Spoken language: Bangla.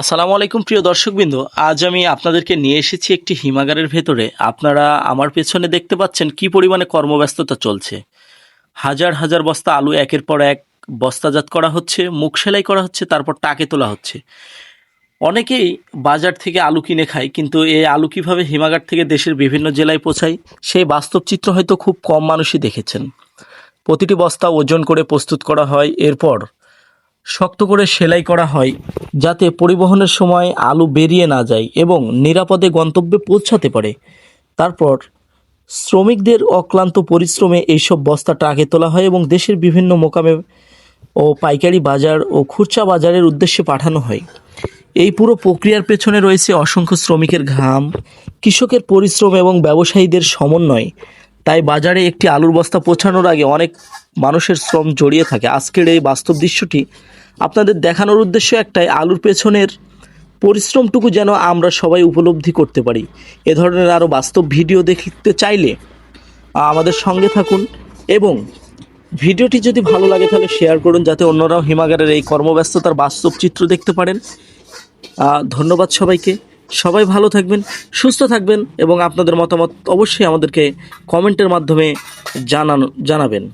আসসালামু আলাইকুম প্রিয় দর্শকবৃন্দ, আজ আমি আপনাদেরকে নিয়ে এসেছি একটি হিমাগারের ভেতরে। আপনারা আমার পেছনে দেখতে পাচ্ছেন কি পরিমাণে কর্মব্যস্ততা চলছে। হাজার হাজার বস্তা আলু একের পর এক বস্তাজাত করা হচ্ছে, মুখ সেলাই করা হচ্ছে, তারপর টাকে তোলা হচ্ছে। অনেকেই বাজার থেকে আলু কিনে খায়, কিন্তু এই আলু কিভাবে হিমাগার থেকে দেশের বিভিন্ন জেলায় পৌঁছায় সেই বাস্তব চিত্র হয়তো খুব কম মানুষই দেখেছেন। প্রতিটি বস্তা ওজন করে প্রস্তুত করা হয়, এরপর শক্ত করে সেলাই করা হয় যাতে পরিবহনের সময় আলু বেরিয়ে না যায় এবং নিরাপদে গন্তব্যে পৌঁছাতে পারে। তারপর শ্রমিকদের অক্লান্ত পরিশ্রমে এইসব বস্তা ট্রাকে তোলা হয় এবং দেশের বিভিন্ন মোকামে ও পাইকারি বাজার ও খুচরা বাজারের উদ্দেশ্যে পাঠানো হয়। এই পুরো প্রক্রিয়ার পেছনে রয়েছে অসংখ্য শ্রমিকের ঘাম, কৃষকের পরিশ্রম এবং ব্যবসায়ীদের সমন্বয়। তাই বাজারে একটি আলুর বস্তা পৌঁছানোর আগে অনেক মানুষের শ্রম জড়িয়ে থাকে। আজকের এই বাস্তব দৃশ্যটি আপনাদের দেখানোর উদ্দেশ্য একটাই, আলুর পেছনের পরিশ্রমটুকু যেন আমরা সবাই উপলব্ধি করতে পারি। এ ধরনের আরও বাস্তব ভিডিও দেখতে চাইলে আমাদের সঙ্গে থাকুন এবং ভিডিওটি যদি ভালো লাগে তাহলে শেয়ার করুন, যাতে অন্যরাও হিমাগারের এই কর্মব্যস্ততার বাস্তব চিত্র দেখতে পারেন। ধন্যবাদ সবাইকে। সবাই ভালো থাকবেন, সুস্থ থাকবেন এবং আপনাদের মতামত অবশ্যই আমাদেরকে কমেন্টের মাধ্যমে জানাবেন।